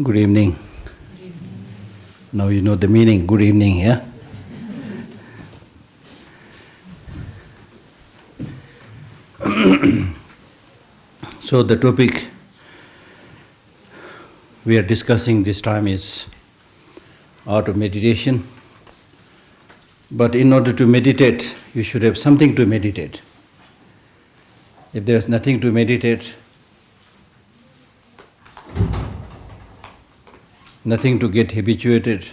Good evening. Now you know the meaning. Good evening, yeah? So the topic we are discussing this time is art of meditation. But in order to meditate, you should have something to meditate. If there is nothing to meditate, nothing to get habituated,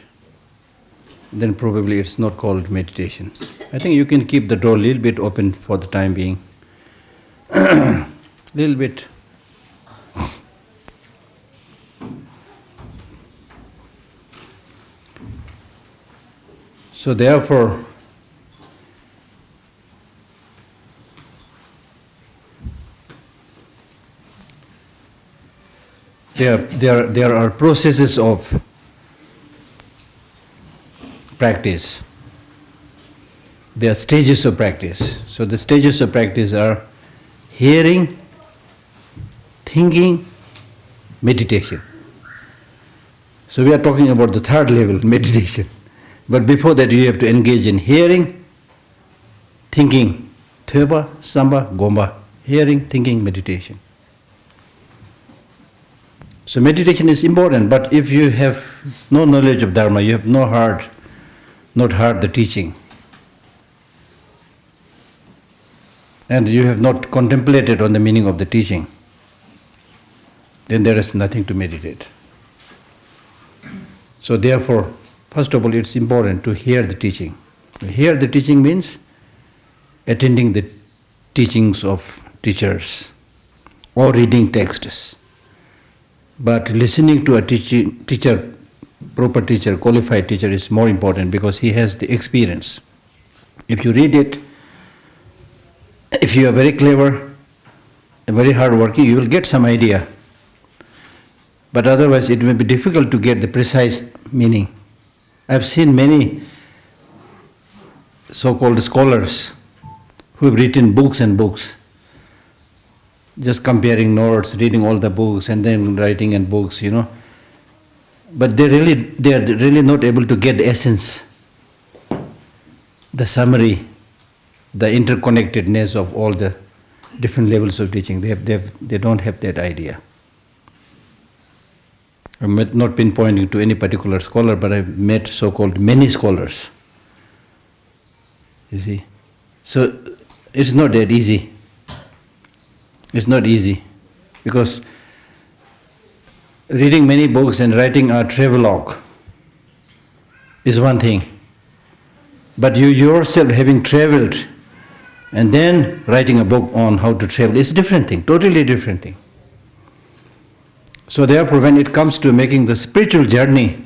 then probably it's not called meditation. I think you can keep the door a little bit open for the time being. Little bit. So therefore, there are processes of practice. There are stages of practice. So the stages of practice are hearing, thinking, meditation. So we are talking about the third level, meditation. But before that you have to engage in hearing, thinking, Thöpa, Samba, Gomba. Hearing, thinking, meditation. So meditation is important, but if you have no knowledge of Dharma, you have not heard the teaching, and you have not contemplated on the meaning of the teaching, then there is nothing to meditate. So therefore, first of all, it's important to hear the teaching. Hear the teaching means attending the teachings of teachers or reading texts. But listening to a teacher, proper teacher, qualified teacher is more important because he has the experience. If you read it, if you are very clever and very hardworking, you will get some idea. But otherwise it may be difficult to get the precise meaning. I have seen many so-called scholars who have written books and books, just comparing notes, reading all the books and then writing in books, But they are really not able to get the essence, the summary, the interconnectedness of all the different levels of teaching. They don't have that idea. I'm not pinpointing to any particular scholar, but I've met so-called many scholars. You see? So it's not that easy. It's not easy because reading many books and writing a travelogue is one thing. But you yourself having traveled and then writing a book on how to travel is a different thing, totally different thing. So therefore, when it comes to making the spiritual journey,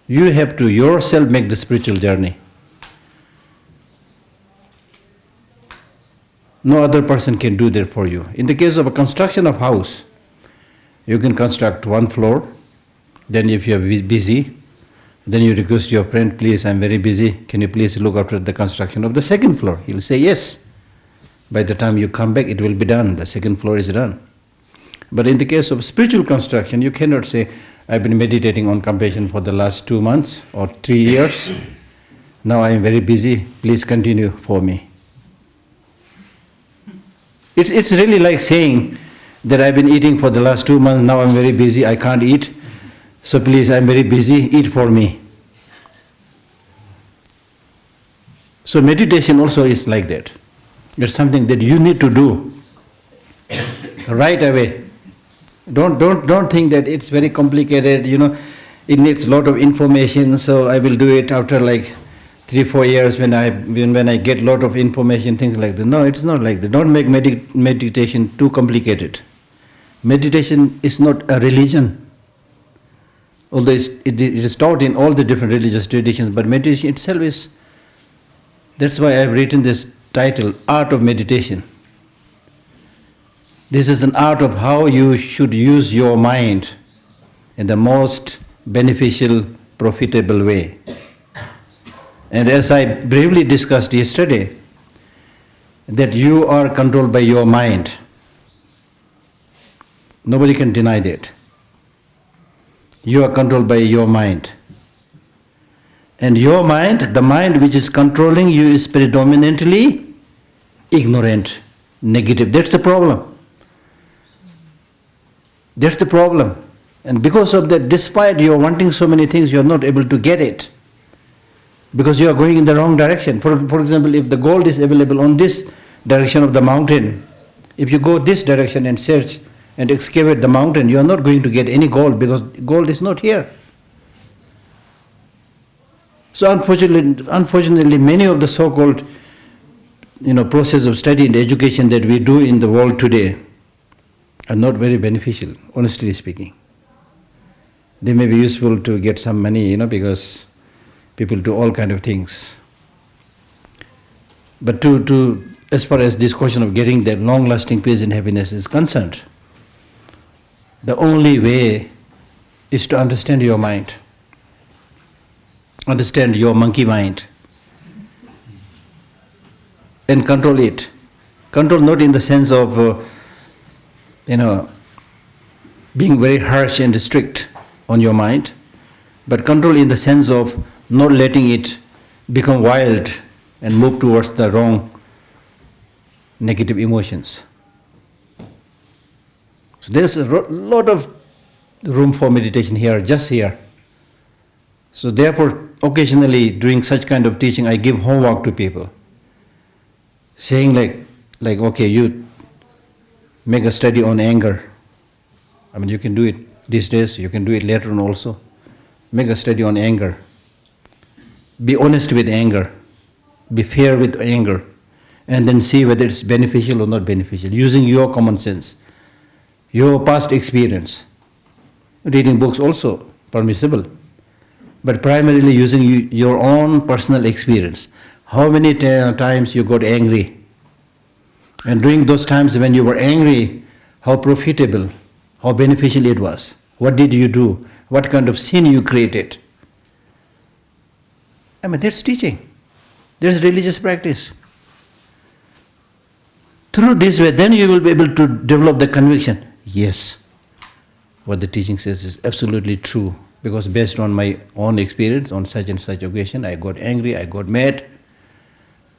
you have to yourself make the spiritual journey. No other person can do that for you. In the case of a construction of house, you can construct one floor, then if you are busy, then you request your friend, please, I'm very busy, can you please look after the construction of the second floor? He'll say yes. By the time you come back, it will be done, the second floor is done. But in the case of spiritual construction, you cannot say, I've been meditating on compassion for the last 2 months or 3 years, now I am very busy, please continue for me. It's really like saying that I've been eating for the last 2 months, now I'm very busy, I can't eat, so please, I'm very busy, eat for me. So meditation also is like that. It's something that you need to do right away. Don't think that it's very complicated, it needs a lot of information, so I will do it after like 3-4 years when I get a lot of information, things like that. No, it's not like that. Don't make meditation too complicated. Meditation is not a religion. Although it is taught in all the different religious traditions, but meditation itself is, that's why I have written this title, Art of Meditation. This is an art of how you should use your mind in the most beneficial, profitable way. And as I briefly discussed yesterday, that you are controlled by your mind. Nobody can deny that. You are controlled by your mind. And your mind, the mind which is controlling you, is predominantly ignorant, negative. That's the problem. That's the problem. And because of that, despite you are wanting so many things, you are not able to get it. Because you are going in the wrong direction. For example, if the gold is available on this direction of the mountain, if you go this direction and search and excavate the mountain, you are not going to get any gold because gold is not here. So unfortunately, many of the so-called process of study and education that we do in the world today are not very beneficial, honestly speaking. They may be useful to get some money, because people do all kind of things. But to as far as this question of getting that long-lasting peace and happiness is concerned, the only way is to understand your mind, understand your monkey mind, and control it. Control not in the sense of, being very harsh and strict on your mind, but control in the sense of not letting it become wild and move towards the wrong negative emotions. So there's a lot of room for meditation here, just here. So therefore, occasionally during such kind of teaching, I give homework to people, saying like okay, you make a study on anger. I mean, you can do it these days, you can do it later on also. Make a study on anger. Be honest with anger. Be fair with anger. And then see whether it's beneficial or not beneficial, using your common sense, your past experience. Reading books also permissible, but primarily using your own personal experience. How many times you got angry? And during those times when you were angry, how profitable, how beneficial it was. What did you do? What kind of sin you created? I mean, that's teaching. There's religious practice. Through this way, then you will be able to develop the conviction. Yes, what the teaching says is absolutely true. Because based on my own experience, on such and such occasion, I got angry, I got mad,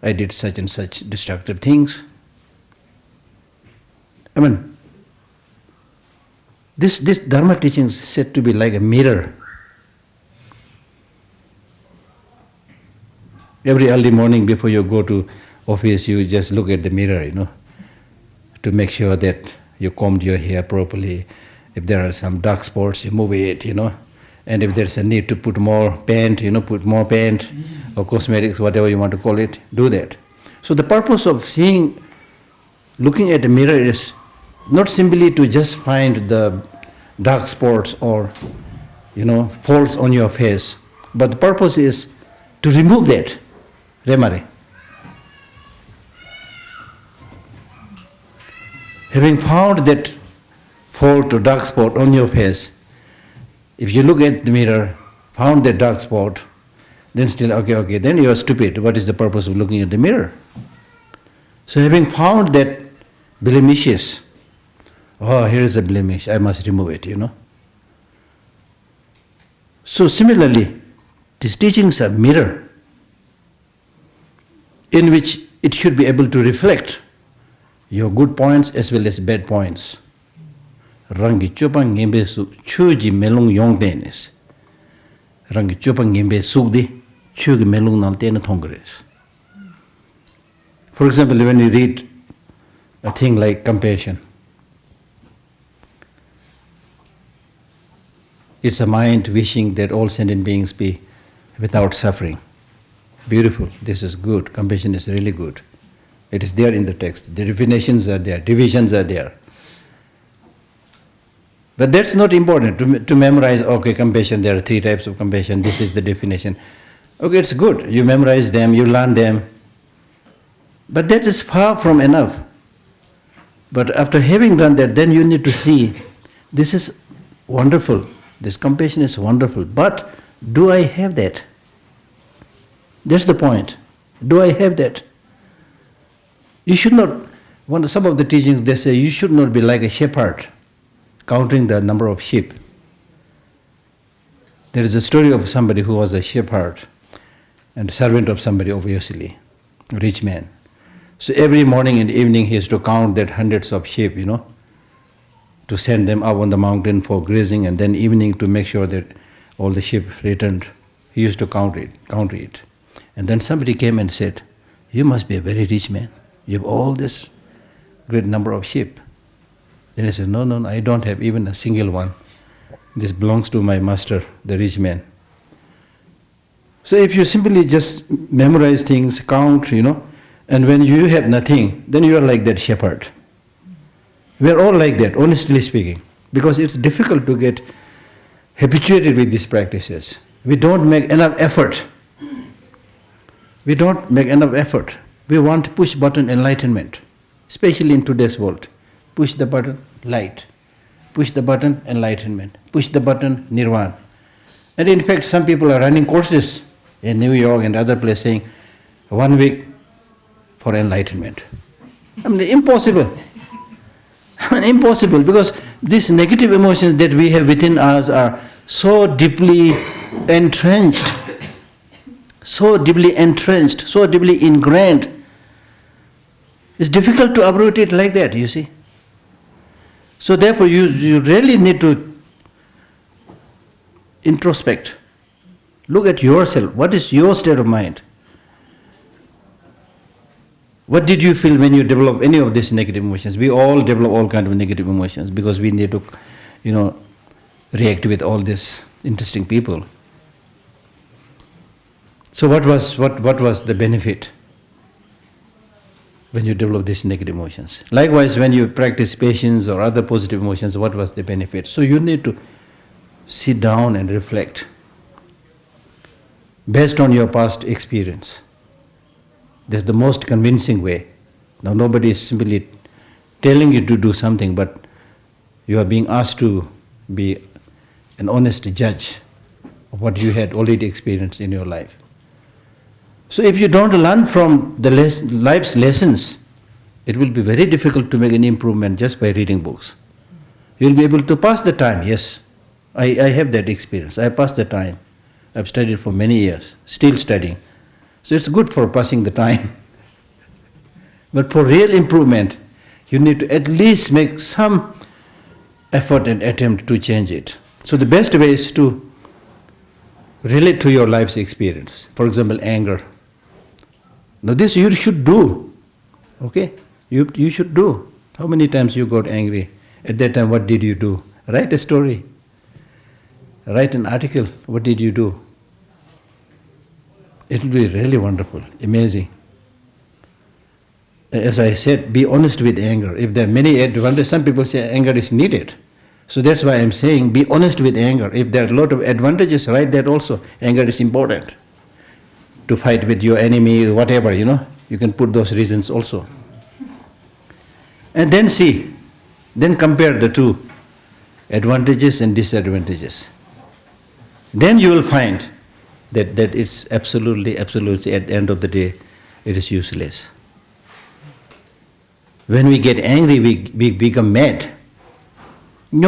I did such and such destructive things. I mean, this Dharma teaching is said to be like a mirror. Every early morning before you go to office, you just look at the mirror, to make sure that you combed your hair properly. If there are some dark spots, you move it, And if there's a need to put more paint, put more paint or cosmetics, whatever you want to call it, do that. So the purpose of looking at the mirror is not simply to just find the dark spots or, faults on your face, but the purpose is to remove that, remare. Having found that fault or dark spot on your face, if you look at the mirror, found that dark spot, then still, okay, then you are stupid. What is the purpose of looking at the mirror? So having found that blemishes, here is a blemish, I must remove it, So similarly, these teachings are mirror in which it should be able to reflect your good points as well as bad points. Rangi chopang ngembe su chuji melung yong tenis. Rangi chopang ngembe sukdi chugi melung nal tena thongres. For example, when you read a thing like compassion, it's a mind wishing that all sentient beings be without suffering. Beautiful, this is good, compassion is really good. It is there in the text, the definitions are there, divisions are there. But that's not important to memorize, compassion, there are 3 types of compassion, this is the definition. Okay, it's good, you memorize them, you learn them. But that is far from enough. But after having done that, then you need to see, this is wonderful, this compassion is wonderful, but do I have that? That's the point. Do I have that? You should not, some of the teachings they say, you should not be like a shepherd, counting the number of sheep. There is a story of somebody who was a shepherd and servant of somebody, obviously, a rich man. So every morning and evening he used to count that hundreds of sheep, to send them up on the mountain for grazing, and then evening to make sure that all the sheep returned. He used to count it. And then somebody came and said, "You must be a very rich man. You have all this great number of sheep." Then he said, No, I don't have even a single one. This belongs to my master, the rich man. So if you simply just memorize things, count, and when you have nothing, then you are like that shepherd. We are all like that, honestly speaking, because it's difficult to get habituated with these practices. We don't make enough effort. We want push button enlightenment, especially in today's world. Push the button, light. Push the button, enlightenment. Push the button, nirvana. And in fact, some people are running courses in New York and other places saying 1 week for enlightenment. Impossible. Impossible, because these negative emotions that we have within us are so deeply entrenched, so deeply ingrained. It's difficult to uproot it like that, you see. So therefore you really need to introspect. Look at yourself. What is your state of mind? What did you feel when you develop any of these negative emotions? We all develop all kinds of negative emotions because we need to, react with all these interesting people. So what was the benefit when you develop these negative emotions? Likewise, when you practice patience or other positive emotions, what was the benefit? So you need to sit down and reflect based on your past experience. That's the most convincing way. Now nobody is simply telling you to do something, but you are being asked to be an honest judge of what you had already experienced in your life. So if you don't learn from the life's lessons, it will be very difficult to make any improvement just by reading books. You will be able to pass the time, yes. I have that experience. I passed the time. I've studied for many years, still studying. So it's good for passing the time. But for real improvement, you need to at least make some effort and attempt to change it. So the best way is to relate to your life's experience. For example, anger. Now this you should do. Okay? You should do. How many times you got angry? At that time, what did you do? Write a story. Write an article. What did you do? It will be really wonderful, amazing. As I said, be honest with anger. If there are many advantages, some people say anger is needed. So that's why I'm saying be honest with anger. If there are a lot of advantages, write that also. Anger is important. To fight with your enemy, whatever, you can put those reasons also. And then see, then compare the two, advantages and disadvantages. Then you will find that it's absolutely, at the end of the day, it is useless. When we get angry, we become mad. We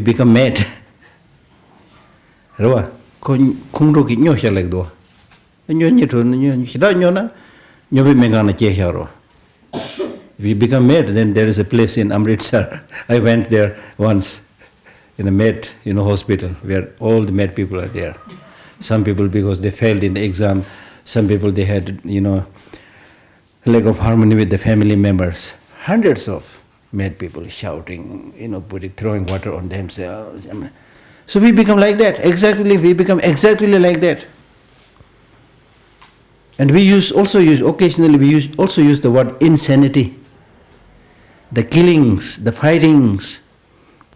become mad. We become mad. Then there is a place in Amritsar. I went there once in a mad hospital where all the mad people are there. Some people because they failed in the exam. Some people they had lack of harmony with the family members. Hundreds of mad people shouting, throwing water on themselves. So we become like that. We become exactly like that. And we occasionally use the word insanity. The killings, the fightings,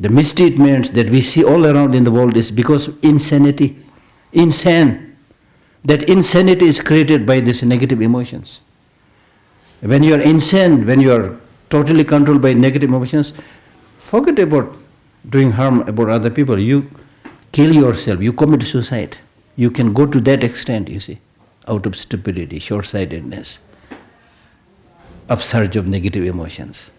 the mistreatments that we see all around in the world is because of insanity. Insane. That insanity is created by these negative emotions. When you are insane, when you are totally controlled by negative emotions, forget about doing harm about other people. You kill yourself, you commit suicide. You can go to that extent, you see, out of stupidity, short-sightedness, upsurge of negative emotions.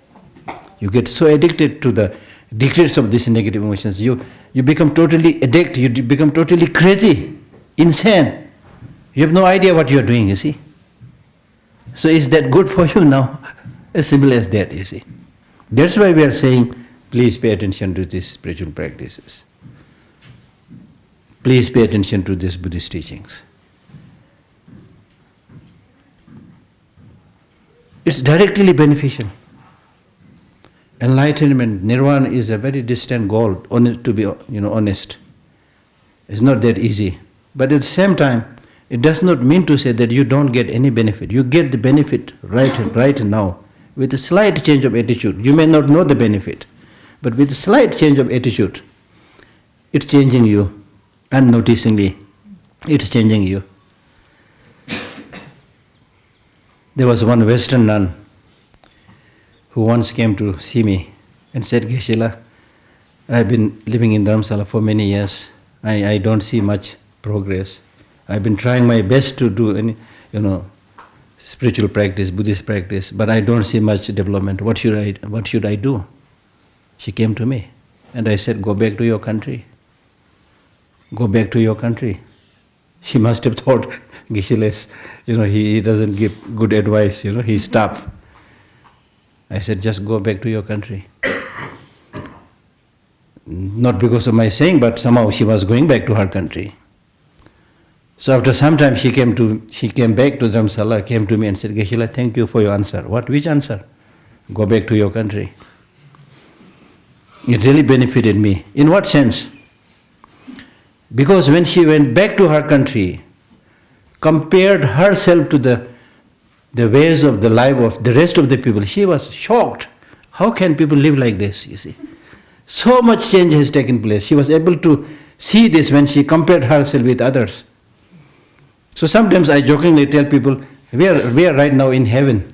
You get so addicted to the decrease of these negative emotions, you become totally addicted, you become totally crazy, insane. You have no idea what you are doing, you see. So is that good for you now? As simple as that, you see. That's why we are saying, please pay attention to these spiritual practices. Please pay attention to these Buddhist teachings. It's directly beneficial. Enlightenment, nirvana is a very distant goal, to be honest. It's not that easy. But at the same time, it does not mean to say that you don't get any benefit. You get the benefit right now. With a slight change of attitude. You may not know the benefit, but with a slight change of attitude, it's changing you. Unnoticingly, it's changing you. There was one Western nun who once came to see me and said, Geshe, I've been living in Dharamsala for many years. I don't see much progress. I've been trying my best to do any, spiritual practice, Buddhist practice, but I don't see much development. What should I do? She came to me and I said, go back to your country. Go back to your country. She must have thought, Geshe, he doesn't give good advice, he's tough. I said, just go back to your country. Not because of my saying, but somehow she was going back to her country. So after some time she came back to Dharamsala, came to me and said, Geshe, thank you for your answer. What? Which answer? Go back to your country. It really benefited me. In what sense? Because when she went back to her country, compared herself to the ways of the life of the rest of the people, she was shocked. How can people live like this, you see? So much change has taken place. She was able to see this when she compared herself with others. So sometimes I jokingly tell people, we are right now in heaven.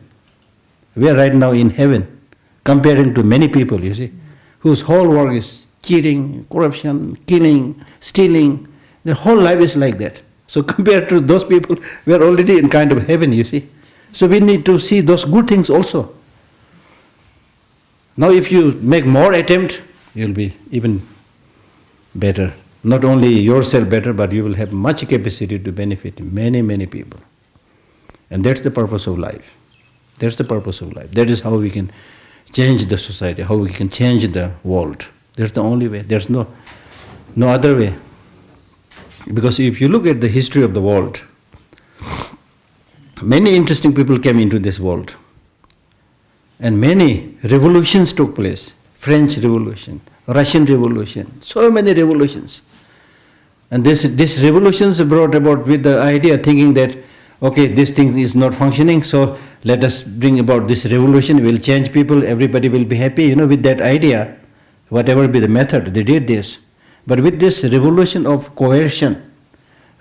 We are right now in heaven, comparing to many people, you see, whose whole work is cheating, corruption, killing, stealing. Their whole life is like that. So compared to those people, we are already in kind of heaven, you see. So we need to see those good things also. Now if you make more attempt, you'll be even better. Not only yourself better, but you will have much capacity to benefit many, many people. And that's the purpose of life. That's the purpose of life. That is how we can change the society, how we can change the world. That's the only way. There's no other way. Because if you look at the history of the world, many interesting people came into this world. And many revolutions took place. French Revolution, Russian Revolution, so many revolutions. And these revolutions brought about with the idea, thinking that, okay, this thing is not functioning, so let us bring about this revolution, we'll change people, everybody will be happy. With that idea, whatever be the method, they did this. But with this revolution of coercion,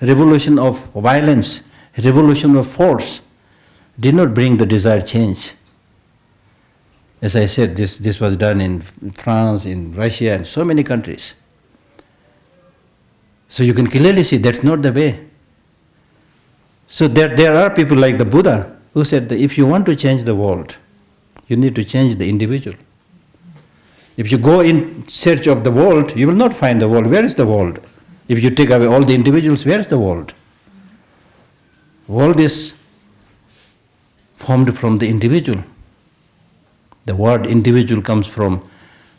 revolution of violence, revolution of force, did not bring the desired change. As I said, this was done in France, in Russia, and so many countries. So you can clearly see that's not the way. So there are people like the Buddha who said that if you want to change the world, you need to change the individual. If you go in search of the world, you will not find the world. Where is the world? If you take away all the individuals, where is the world? World is formed from the individual. The word individual comes from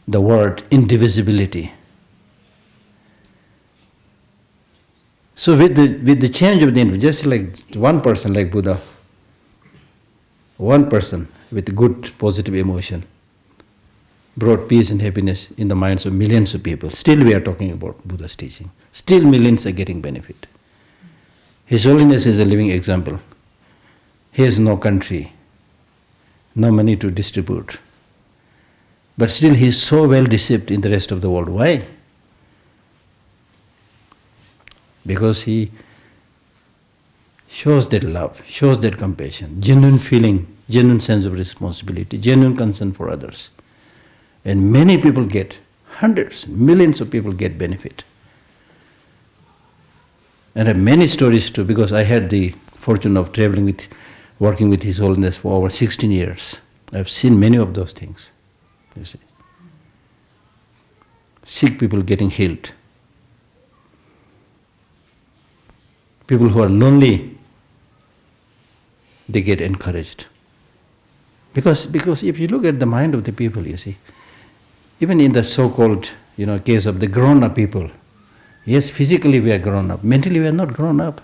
the word indivisibility. So with the change of the individual, just like one person like Buddha, one person with good positive emotion brought peace and happiness in the minds of millions of people. Still we are talking about Buddha's teaching. Still millions are getting benefit. His Holiness is a living example. He has no country, no money to distribute. But still he is so well received in the rest of the world. Why? Because he shows that love, shows that compassion, genuine feeling, genuine sense of responsibility, genuine concern for others. And many people get, hundreds, millions of people get benefit. And I have many stories too, because I had the fortune of working with His Holiness for over 16 years. I have seen many of those things, you see. sick people getting healed. People who are lonely, they get encouraged. Because if you look at the mind of the people, you see, even in the so-called, case of the grown-up people, yes, physically we are grown up, mentally we are not grown up.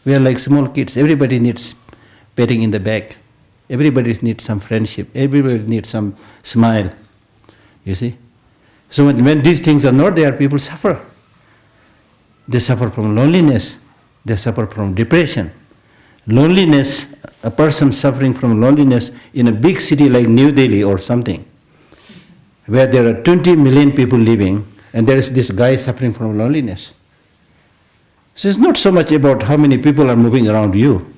We are like small kids. Everybody needs patting in the back. Everybody needs some friendship. Everybody needs some smile. You see? So when these things are not there, people suffer. They suffer from loneliness. They suffer from depression. Loneliness, a person suffering from loneliness in a big city like New Delhi or something, where there are 20 million people living, and there is this guy suffering from loneliness. So it's not so much about how many people are moving around you.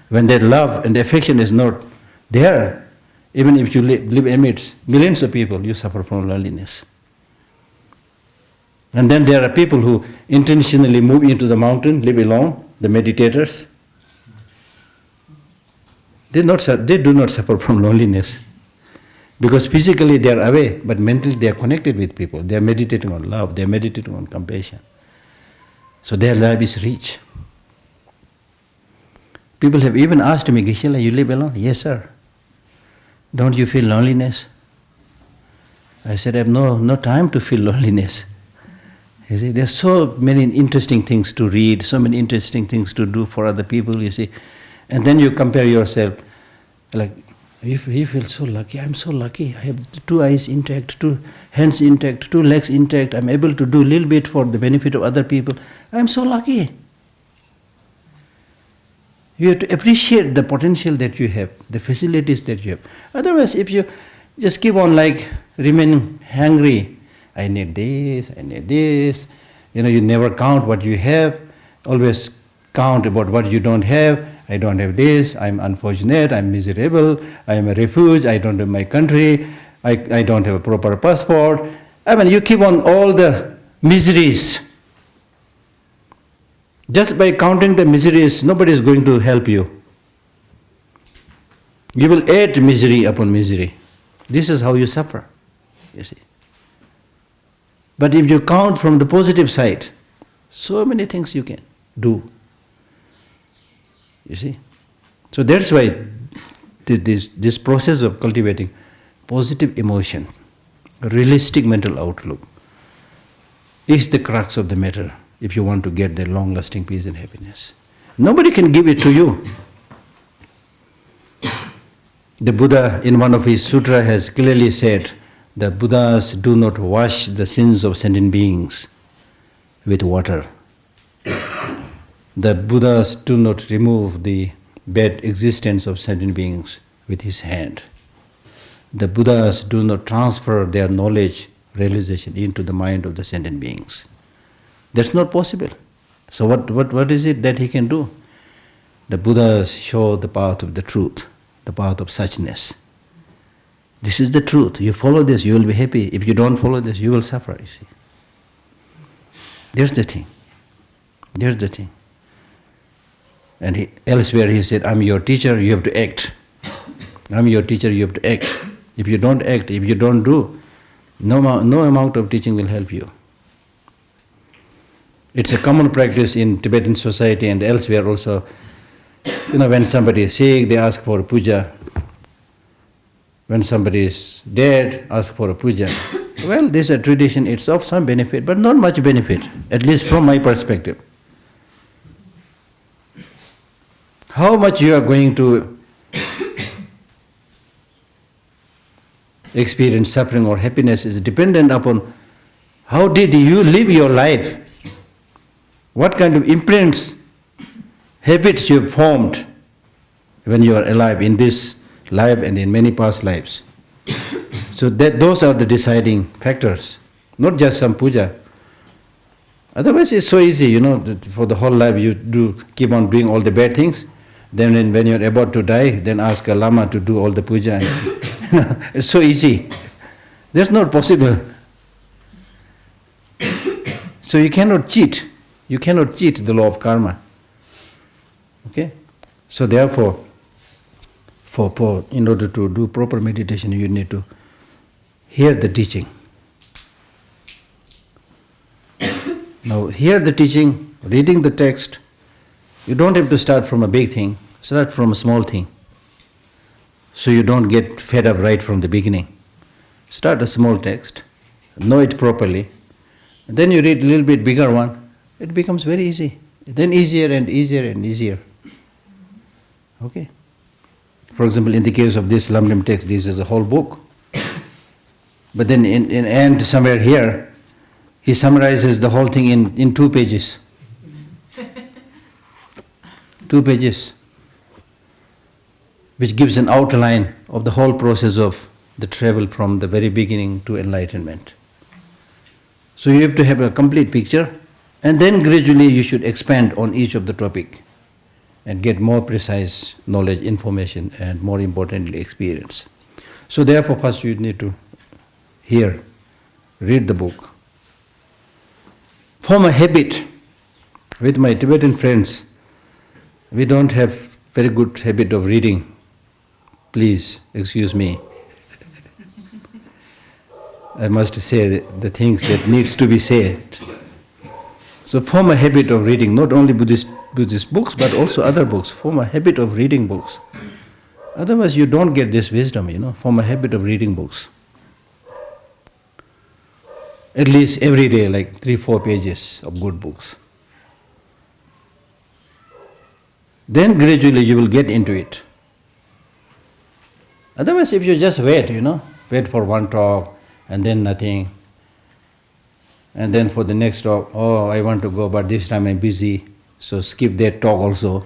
When their love and affection is not there, even if you live amidst millions of people, you suffer from loneliness. And then there are people who intentionally move into the mountain, live alone, the meditators. They do not suffer from loneliness. Because physically they are away, but mentally they are connected with people. They are meditating on love, they are meditating on compassion. So their life is rich. People have even asked me, Geshe, you live alone? Yes, sir. Don't you feel loneliness? I said, I have no time to feel loneliness. You see, there are so many interesting things to read, so many interesting things to do for other people, you see. And then you compare yourself, like, you feel so lucky. I'm so lucky. I have 2 eyes intact, 2 hands intact, 2 legs intact. I'm able to do a little bit for the benefit of other people. I'm so lucky. You have to appreciate the potential that you have, the facilities that you have. Otherwise, if you just keep on remaining hungry, I need this, you never count what you have, always count about what you don't have. I don't have this, I'm unfortunate, I'm miserable, I am a refuge, I don't have my country, I don't have a proper passport. You keep on all the miseries. Just by counting the miseries, nobody is going to help you. You will add misery upon misery. This is how you suffer, you see. But if you count from the positive side, so many things you can do. You see? So that's why this process of cultivating positive emotion, realistic mental outlook, is the crux of the matter if you want to get the long-lasting peace and happiness. Nobody can give it to you. The Buddha, in one of his sutras, has clearly said, the Buddhas do not wash the sins of sentient beings with water. The Buddhas do not remove the bad existence of sentient beings with his hand. The Buddhas do not transfer their knowledge, realization into the mind of the sentient beings. That's not possible. So what is it that he can do? The Buddhas show the path of the truth, the path of suchness. This is the truth. You follow this, you will be happy. If you don't follow this, you will suffer, you see. There's the thing. There's the thing. And elsewhere he said, I'm your teacher, you have to act. I'm your teacher, you have to act. If you don't act, if you don't do, no amount of teaching will help you. It's a common practice in Tibetan society and elsewhere also. When somebody is sick, they ask for a puja. When somebody is dead, ask for a puja. Well, this is a tradition, it's of some benefit, but not much benefit, at least from my perspective. How much you are going to experience suffering or happiness is dependent upon how did you live your life, what kind of imprints, habits you have formed when you are alive in this life and in many past lives. So those are the deciding factors, not just some puja. Otherwise it's so easy, for the whole life you keep on doing all the bad things. Then when you're about to die, then ask a lama to do all the puja. It's so easy. That's not possible. So you cannot cheat. You cannot cheat the law of karma. Okay? So therefore, in order to do proper meditation, you need to hear the teaching. Now, here the teaching, reading the text, you don't have to start from a big thing, start from a small thing. So you don't get fed up right from the beginning. Start a small text, know it properly, and then you read a little bit bigger one, it becomes very easy. Then easier and easier and easier. Okay? For example, in the case of this Lamrim text, this is a whole book. But then in end, somewhere here, he summarizes the whole thing in 2 pages. 2 pages. Which gives an outline of the whole process of the travel from the very beginning to enlightenment. So you have to have a complete picture, and then gradually you should expand on each of the topic and get more precise knowledge, information, and more importantly, experience. So therefore, first you need to hear, read the book. Form a habit. With my Tibetan friends, we don't have very good habit of reading. Please excuse me. I must say the things that needs to be said. So form a habit of reading, not only Buddhist books, but also other books. Form a habit of reading books. Otherwise you don't get this wisdom, Form a habit of reading books. At least every day, like 3-4 pages of good books. Then gradually you will get into it. Otherwise, if you just wait, wait for one talk and then nothing, and then for the next talk, oh, I want to go, but this time I'm busy, so skip that talk also.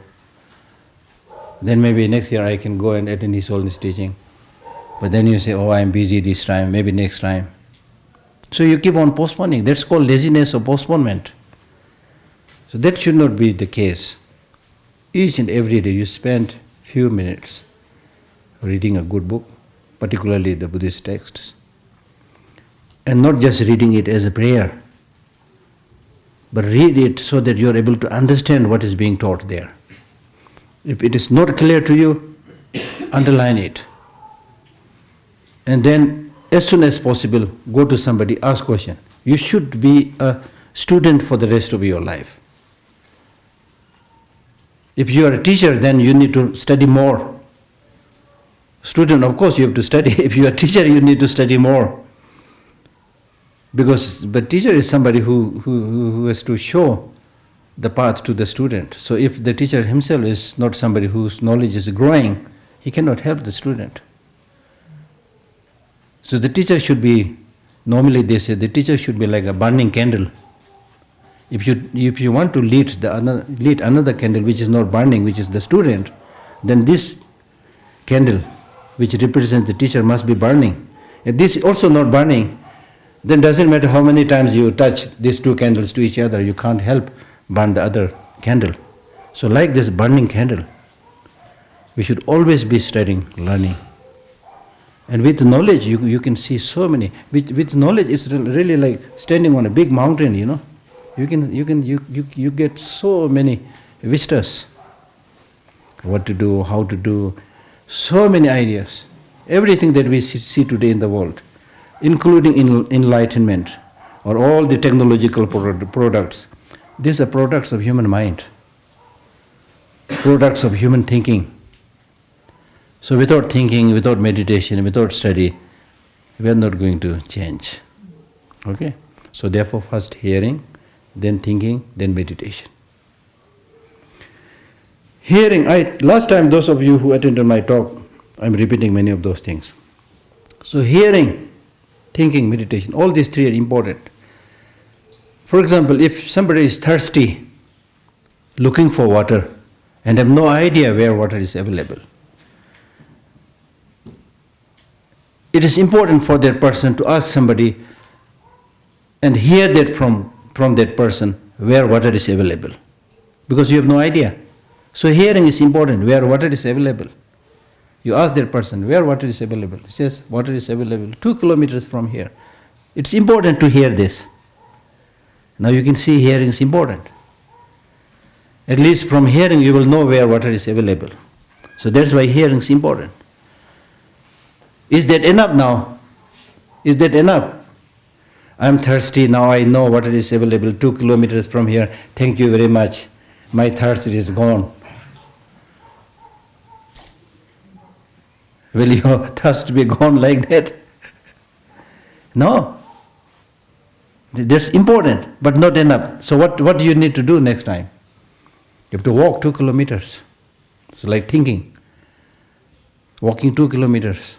Then maybe next year I can go and attend his holiness teaching. But then you say, oh, I'm busy this time, maybe next time. So you keep on postponing. That's called laziness or postponement. So that should not be the case. Each and every day you spend few minutes reading a good book, particularly the Buddhist texts. And not just reading it as a prayer, but read it so that you are able to understand what is being taught there. If it is not clear to you, underline it. And then, as soon as possible, go to somebody, ask question. You should be a student for the rest of your life. If you are a teacher, then you need to study more. Student, of course, you have to study. If you are a teacher, you need to study more. Because the teacher is somebody who has to show the path to the student. So if the teacher himself is not somebody whose knowledge is growing, he cannot help the student. So the teacher should be, normally they say, the teacher should be like a burning candle. If you want to lead another candle which is not burning, which is the student, then this candle, which represents the teacher, must be burning. If this is also not burning, then doesn't matter how many times you touch these 2 candles to each other, you can't help burn the other candle. So like this burning candle, we should always be studying, learning. And with knowledge, you can see so many. With knowledge, it's really like standing on a big mountain, You get so many vistas. What to do, how to do, so many ideas. Everything that we see today in the world, including enlightenment or all the technological products, these are products of human mind, products of human thinking. So without thinking, without meditation, without study, we are not going to change. Okay? So therefore, first hearing, then thinking, then meditation. Hearing, last time those of you who attended my talk, I'm repeating many of those things. So hearing, thinking, meditation, all these 3 are important. For example, if somebody is thirsty, looking for water, and have no idea where water is available, it is important for that person to ask somebody and hear that from that person where water is available, because you have no idea. So hearing is important, where water is available. You ask that person where water is available. He says water is available 2 kilometers from here. It's important to hear this. Now you can see hearing is important. At least from hearing you will know where water is available. So that's why hearing is important. Is that enough now? Is that enough? I'm thirsty, now I know water is available 2 kilometers from here. Thank you very much. My thirst is gone. Will your thirst be gone like that? No. That's important, but not enough. So what do you need to do next time? You have to walk 2 kilometers. It's like thinking. Walking 2 kilometers.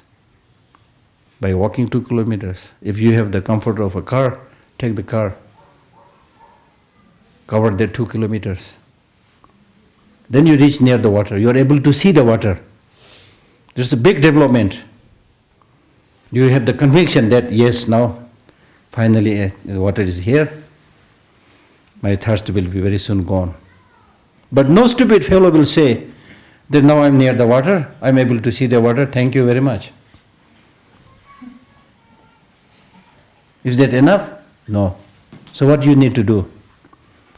By walking 2 kilometers, if you have the comfort of a car, take the car. Cover the 2 kilometers. Then you reach near the water. You are able to see the water. There's a big development. You have the conviction that, yes, now, finally the water is here. My thirst will be very soon gone. But no stupid fellow will say that now I'm near the water, I'm able to see the water, thank you very much. Is that enough? No. So what you need to do?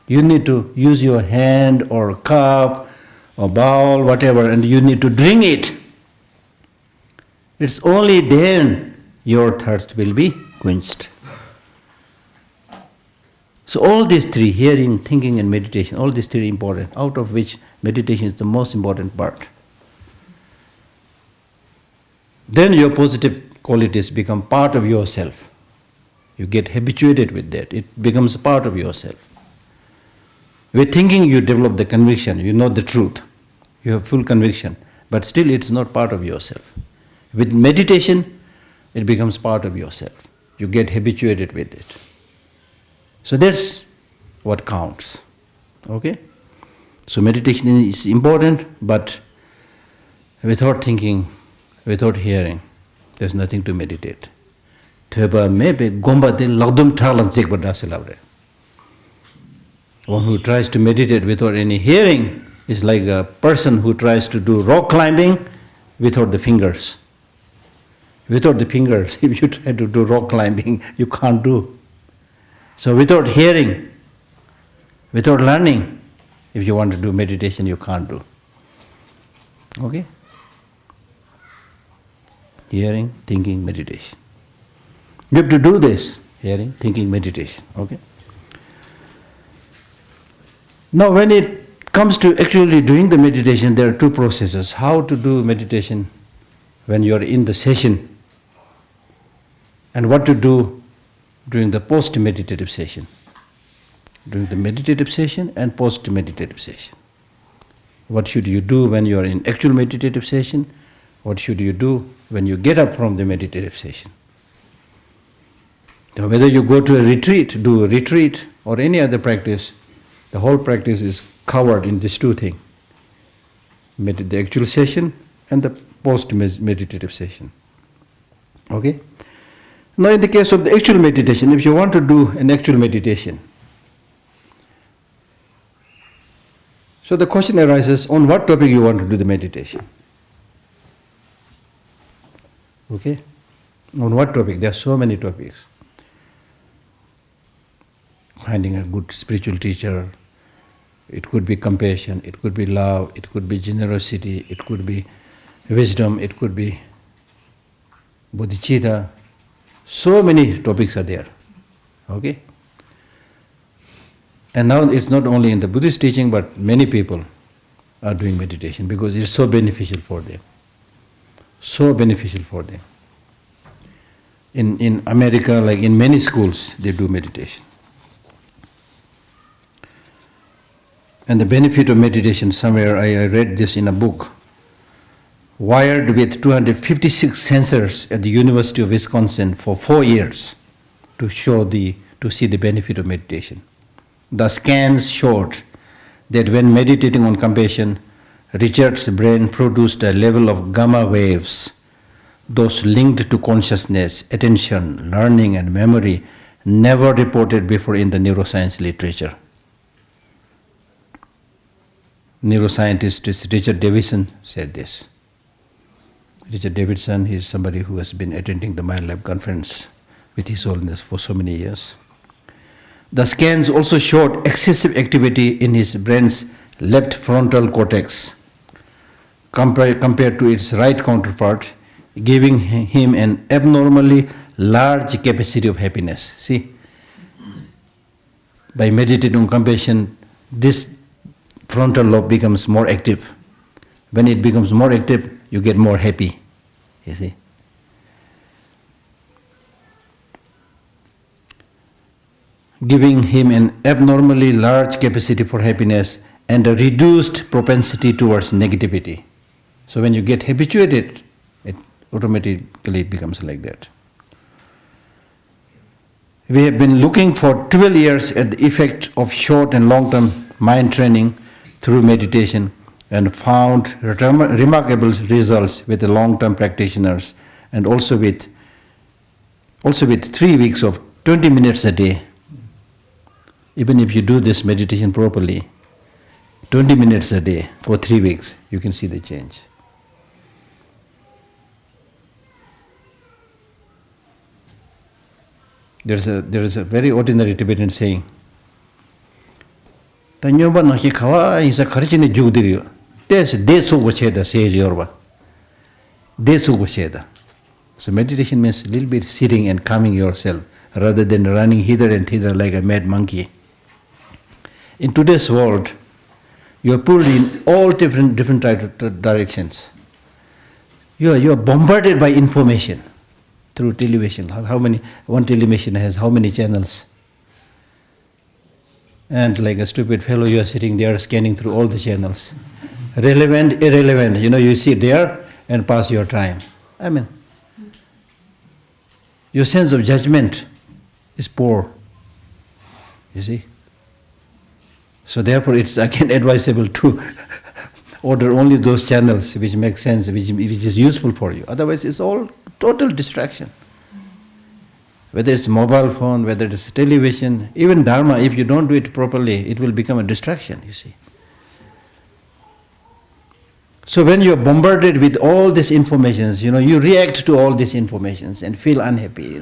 You need to use your hand or cup or bowl, whatever, and you need to drink it. It's only then your thirst will be quenched. So all these three, hearing, thinking and meditation, all these three are important, out of which meditation is the most important part. Then your positive qualities become part of yourself. You get habituated with that. It becomes a part of yourself. With thinking you develop the conviction, you know the truth. You have full conviction, but still it's not part of yourself. With meditation, it becomes part of yourself. You get habituated with it. So that's what counts. Okay? So meditation is important, but without thinking, without hearing, there's nothing to meditate. One who tries to meditate without any hearing is like a person who tries to do rock climbing without the fingers. Without the fingers, if you try to do rock climbing, you can't do. So without hearing, without learning, if you want to do meditation, you can't do. Okay? Hearing, thinking, meditation. You have to do this, hearing, thinking, meditation. Okay? Now when it comes to actually doing the meditation, there are two processes. How to do meditation when you are in the session, and what to do during the post-meditative session. During the meditative session and post-meditative session. What should you do when you are in actual meditative session? What should you do when you get up from the meditative session? Now, whether you go to a retreat, do a retreat, or any other practice, the whole practice is covered in these two things. The actual session and the post-meditative session. Okay? Now in the case of the actual meditation, if you want to do an actual meditation, so the question arises, on what topic you want to do the meditation? Okay? On what topic? There are so many topics. Finding a good spiritual teacher, it could be compassion, it could be love, it could be generosity, it could be wisdom, it could be bodhicitta. So many topics are there. Okay? And now it's not only in the Buddhist teaching, but many people are doing meditation because it's so beneficial for them. So beneficial for them. In America, like in many schools, they do meditation. And the benefit of meditation, somewhere I read this in a book, wired with 256 sensors at the University of Wisconsin for 4 years to see the benefit of meditation. The scans showed that when meditating on compassion, Richard's brain produced a level of gamma waves, those linked to consciousness, attention, learning and memory, never reported before in the neuroscience literature. Neuroscientist Richard Davidson said this. Richard Davidson is somebody who has been attending the Mind Lab conference with His Holiness for so many years. The scans also showed excessive activity in his brain's left frontal cortex compared to its right counterpart, giving him an abnormally large capacity of happiness. See, by meditating on compassion, this frontal lobe becomes more active. When it becomes more active, you get more happy. You see. Giving him an abnormally large capacity for happiness and a reduced propensity towards negativity. So when you get habituated, it automatically becomes like that. We have been looking for 12 years at the effect of short and long-term mind training through meditation and found remarkable results with the long-term practitioners, and also with 3 weeks of 20 minutes a day. Even if you do this meditation properly, 20 minutes a day for 3 weeks, you can see the change. There is a very ordinary Tibetan saying. Tanyoba naki kawa isa kharchine jugdiriyo. Des desu wacheda says yorba. Desu wacheda. So meditation means a little bit sitting and calming yourself rather than running hither and thither like a mad monkey. In today's world, you are pulled in all different directions. You are bombarded by information through television. One television has how many channels? And like a stupid fellow, you are sitting there scanning through all the channels. Relevant, irrelevant, you sit there and pass your time. I mean, your sense of judgment is poor. You see? So therefore it's again advisable to order only those channels which make sense, which is useful for you. Otherwise it's all total distraction. Whether it's mobile phone, whether it's television, even dharma, if you don't do it properly, it will become a distraction, you see. So when you're bombarded with all these informations, you react to all these informations and feel unhappy,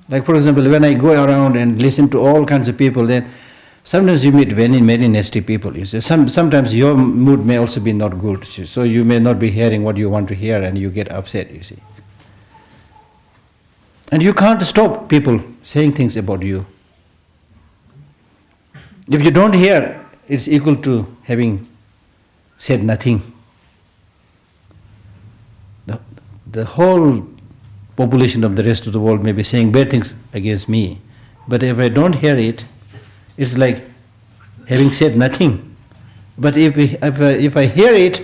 Like for example, when I go around and listen to all kinds of people, then sometimes you meet very nasty people. You see. Sometimes your mood may also be not good, so you may not be hearing what you want to hear and you get upset, you see. And you can't stop people saying things about you. If you don't hear, it's equal to having said nothing. The whole population of the rest of the world may be saying bad things against me, but if I don't hear it, it's like having said nothing. But if I hear it,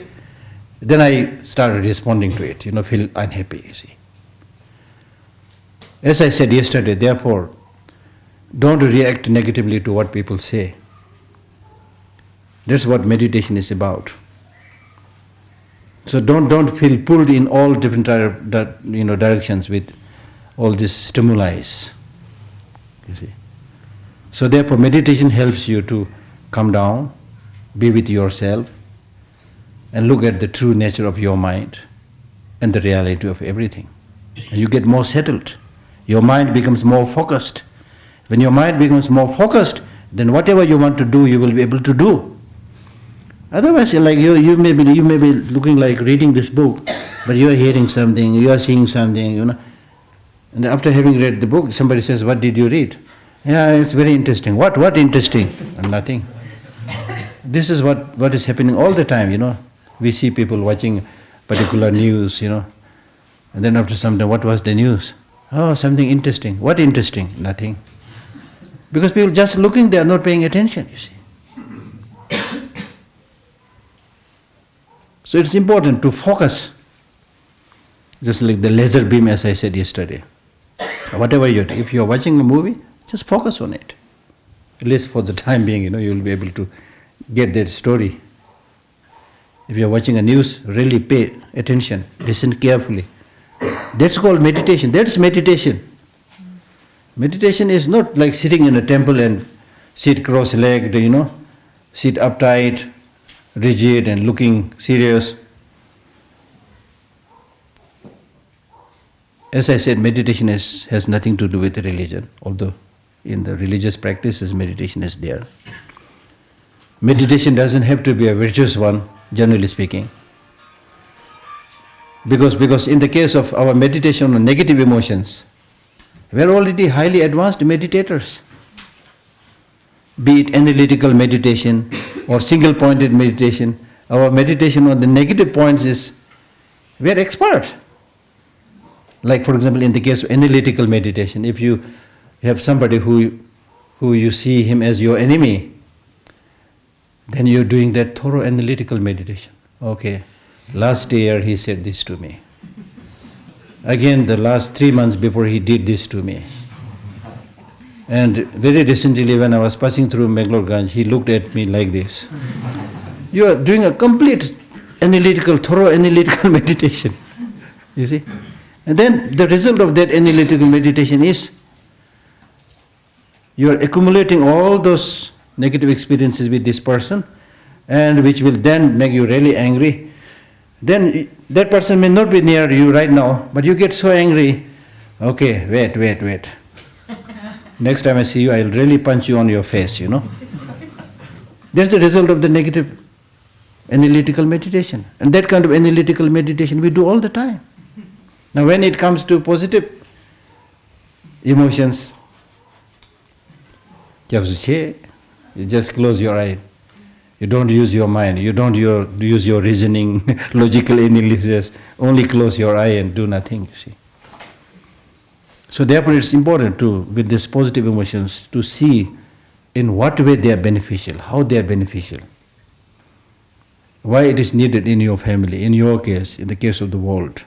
then I start responding to it, feel unhappy, you see. As I said yesterday, therefore, don't react negatively to what people say. That's what meditation is about. So don't feel pulled in all different directions with all these stimuli. You see. So therefore, meditation helps you to come down, be with yourself, and look at the true nature of your mind and the reality of everything. And you get more settled. Your mind becomes more focused. When your mind becomes more focused, then whatever you want to do, you will be able to do. Otherwise, like you may be looking like reading this book, but you are hearing something, you are seeing something, And after having read the book, somebody says, "What did you read?" "Yeah, it's very interesting." What interesting? Nothing. This is what is happening all the time, We see people watching particular news, And then after some time, what was the news? "Oh, something interesting." "What interesting?" "Nothing." Because people just looking, they are not paying attention, you see. So it's important to focus, just like the laser beam, as I said yesterday. Whatever you do, if you are watching a movie, just focus on it. At least for the time being, you will be able to get that story. If you are watching a news, really pay attention, listen carefully. That's called meditation. That's meditation. Meditation is not like sitting in a temple and sit cross-legged, sit uptight, rigid and looking serious. As I said, meditation has nothing to do with religion, although in the religious practices, meditation is there. Meditation doesn't have to be a virtuous one, generally speaking. Because in the case of our meditation on negative emotions, we are already highly advanced meditators. Be it analytical meditation or single-pointed meditation, our meditation on the negative points is, we are expert. Like for example, in the case of analytical meditation, if you have somebody who you see him as your enemy, then you're doing that thorough analytical meditation. Okay, last year he said this to me. Again, the last 3 months before he did this to me. And very recently when I was passing through Meghalorganj, he looked at me like this. You are doing a complete thorough analytical meditation. You see? And then the result of that analytical meditation is, you are accumulating all those negative experiences with this person, and which will then make you really angry. Then that person may not be near you right now, but you get so angry. Okay, wait. Next time I see you, I'll really punch you on your face, That's the result of the negative analytical meditation. And that kind of analytical meditation we do all the time. Now when it comes to positive emotions, you just close your eye. You don't use your mind. You don't use your reasoning, logical analysis. Only close your eye and do nothing, you see. So therefore it's important with these positive emotions, to see in what way they are beneficial, how they are beneficial. Why it is needed in your family, in your case, in the case of the world.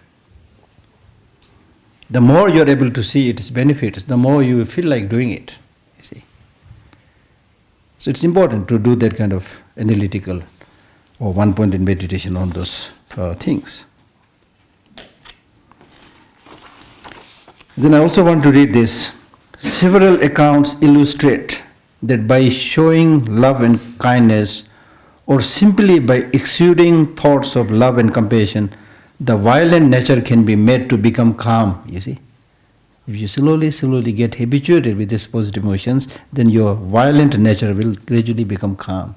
The more you are able to see its benefits, the more you feel like doing it. So it's important to do that kind of analytical or one-pointed meditation on those things. Then I also want to read this. Several accounts illustrate that by showing love and kindness, or simply by exuding thoughts of love and compassion, the violent nature can be made to become calm, you see. If you slowly get habituated with these positive emotions, then your violent nature will gradually become calm.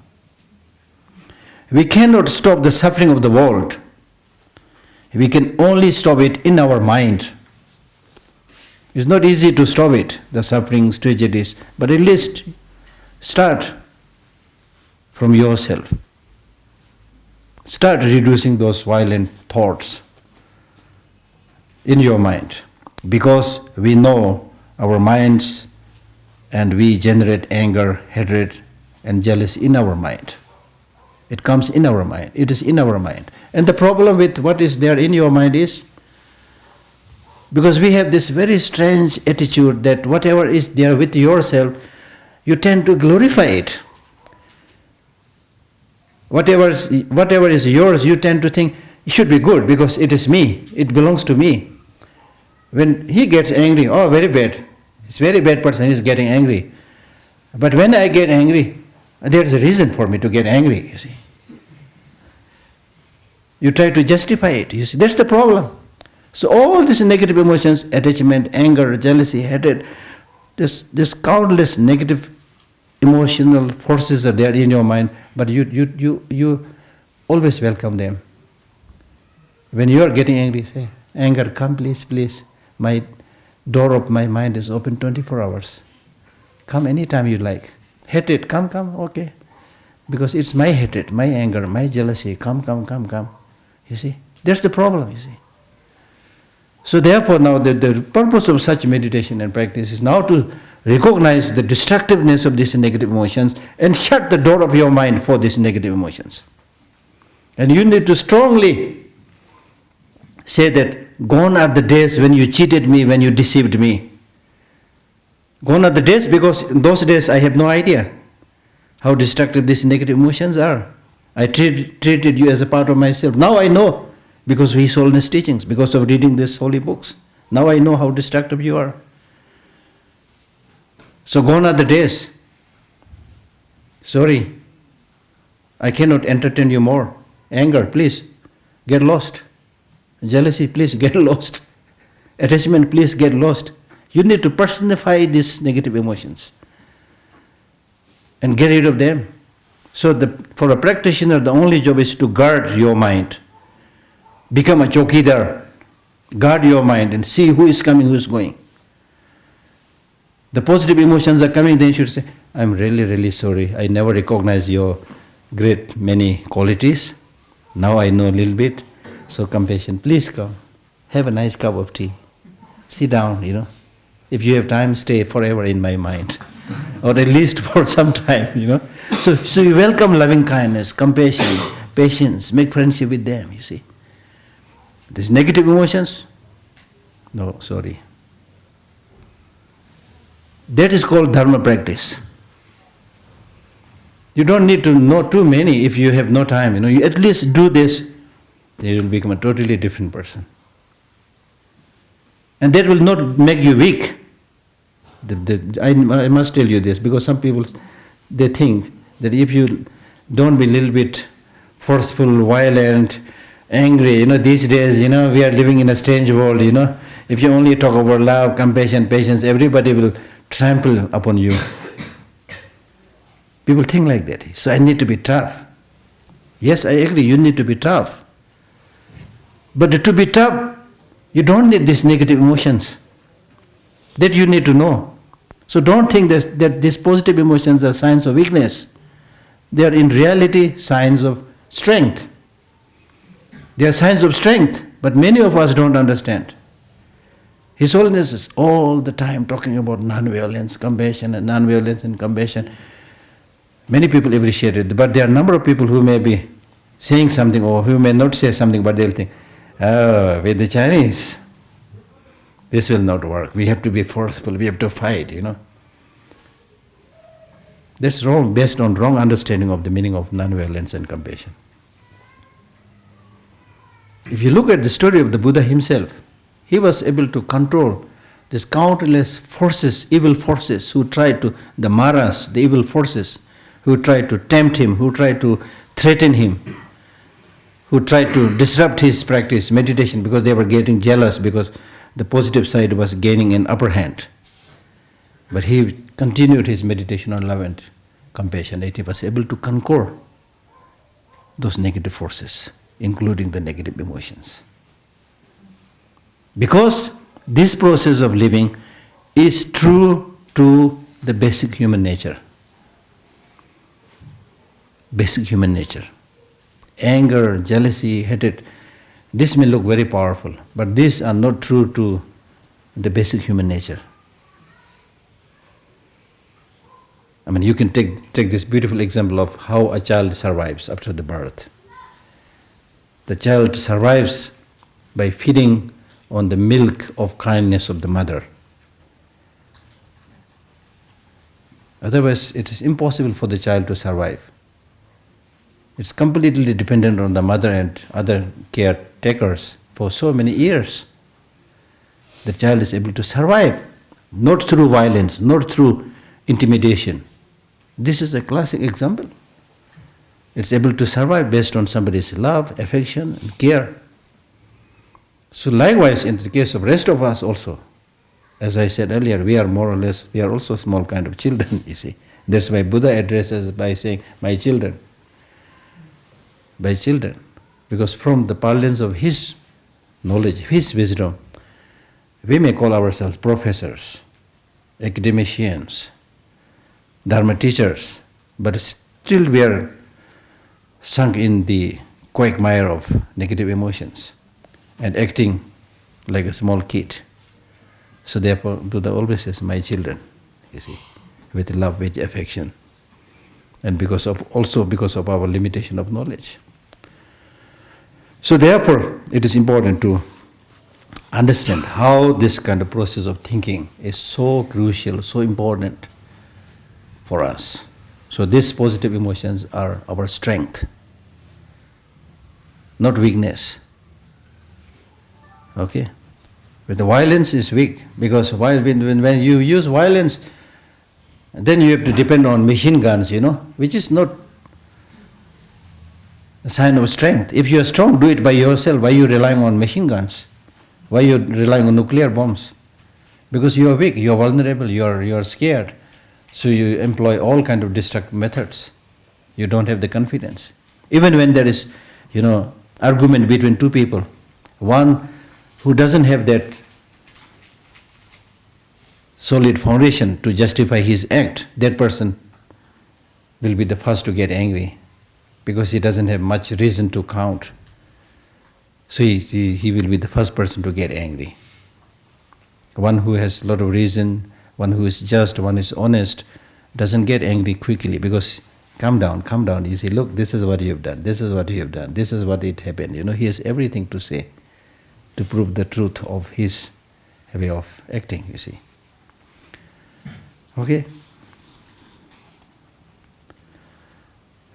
We cannot stop the suffering of the world. We can only stop it in our mind. It's not easy to stop it, the sufferings, tragedies, but at least start from yourself. Start reducing those violent thoughts in your mind. Because we know our minds, and we generate anger, hatred and jealousy in our mind. It comes in our mind. It is in our mind. And the problem with what is there in your mind is, because we have this very strange attitude that whatever is there with yourself, you tend to glorify it. Whatever is yours, you tend to think, it should be good because it is me, it belongs to me. When he gets angry, oh, very bad. It's a very bad person, he's getting angry. But when I get angry, there's a reason for me to get angry, you see. You try to justify it, you see. That's the problem. So all these negative emotions, attachment, anger, jealousy, hatred, this countless negative emotional forces are there in your mind, but you always welcome them. When you are getting angry, say, anger, come please. My door of my mind is open 24 hours. Come anytime you like. Hatred, come, okay. Because it's my hatred, my anger, my jealousy, come. You see, that's the problem, you see. So therefore now the purpose of such meditation and practice is now to recognize the destructiveness of these negative emotions and shut the door of your mind for these negative emotions. And you need to strongly say that, gone are the days when you cheated me, when you deceived me. Gone are the days, because in those days I have no idea how destructive these negative emotions are. I treated you as a part of myself. Now I know, because of His Holiness teachings, because of reading these holy books. Now I know how destructive you are. So gone are the days. Sorry, I cannot entertain you more. Anger, please, get lost. Jealousy, please get lost. Attachment, please get lost. You need to personify these negative emotions and get rid of them. So for a practitioner, the only job is to guard your mind, Become a chokidar. Guard your mind and see who is coming, who is going. The positive emotions are coming, then you should say, I'm really, really sorry. I never recognized your great many qualities. Now I know a little bit. So compassion, please come. Have a nice cup of tea. Sit down, If you have time, stay forever in my mind. Or at least for some time, So you welcome loving kindness, compassion, patience, make friendship with them, you see. These negative emotions, no, sorry. That is called dharma practice. You don't need to know too many if you have no time. You at least do this, then you will become a totally different person. And that will not make you weak. I must tell you this, because some people, they think that if you don't be a little bit forceful, violent, angry, these days, we are living in a strange world, If you only talk about love, compassion, patience, everybody will trample upon you. People think like that. So I need to be tough. Yes, I agree, you need to be tough. But to be tough, you don't need these negative emotions. That you need to know. So don't think that these positive emotions are signs of weakness. They are in reality signs of strength. They are signs of strength, but many of us don't understand. His Holiness is all the time talking about non-violence, compassion, and non-violence and compassion. Many people appreciate it, but there are a number of people who may be saying something or who may not say something, but they'll think, oh, with the Chinese, this will not work. We have to be forceful, we have to fight, That's wrong, based on wrong understanding of the meaning of non-violence and compassion. If you look at the story of the Buddha himself, he was able to control these countless forces, evil forces who tried to, the Maras, the evil forces, who tried to tempt him, who tried to threaten him, who tried to disrupt his practice, meditation, because they were getting jealous because the positive side was gaining an upper hand. But he continued his meditation on love and compassion, and he was able to conquer those negative forces, including the negative emotions. Because this process of living is true to the basic human nature. Basic human nature. Anger, jealousy, hatred, this may look very powerful, but these are not true to the basic human nature. You can take this beautiful example of how a child survives after the birth. The child survives by feeding on the milk of kindness of the mother. Otherwise, it is impossible for the child to survive. It's completely dependent on the mother and other caretakers for so many years. The child is able to survive, not through violence, not through intimidation. This is a classic example. It's able to survive based on somebody's love, affection, and care. So likewise, in the case of rest of us also, as I said earlier, we are more or less, we are also small kind of children, you see. That's why Buddha addresses by saying, my children. By children. Because from the parlance of his knowledge, his wisdom, we may call ourselves professors, academicians, dharma teachers, but still we are sunk in the quagmire of negative emotions and acting like a small kid. So therefore, Buddha always says, my children, you see, with love, with affection, and also because of our limitation of knowledge. So therefore, it is important to understand how this kind of process of thinking is so crucial, so important for us. So these positive emotions are our strength, not weakness. Okay? But the violence is weak, because when you use violence, then you have to depend on machine guns, which is not a sign of strength. If you are strong, do it by yourself. Why are you relying on machine guns? Why are you relying on nuclear bombs? Because you are weak, you are vulnerable, you are scared. So you employ all kind of destructive methods. You don't have the confidence. Even when there is, argument between two people, One who doesn't have that solid foundation to justify his act, that person will be the first to get angry because he doesn't have much reason to count. So he will be the first person to get angry. One who has a lot of reason, one who is just, one who is honest, doesn't get angry quickly because calm down. You say, look, this is what you have done, this is what you have done, this is what it happened. He has everything to say to prove the truth of his way of acting, you see. Okay?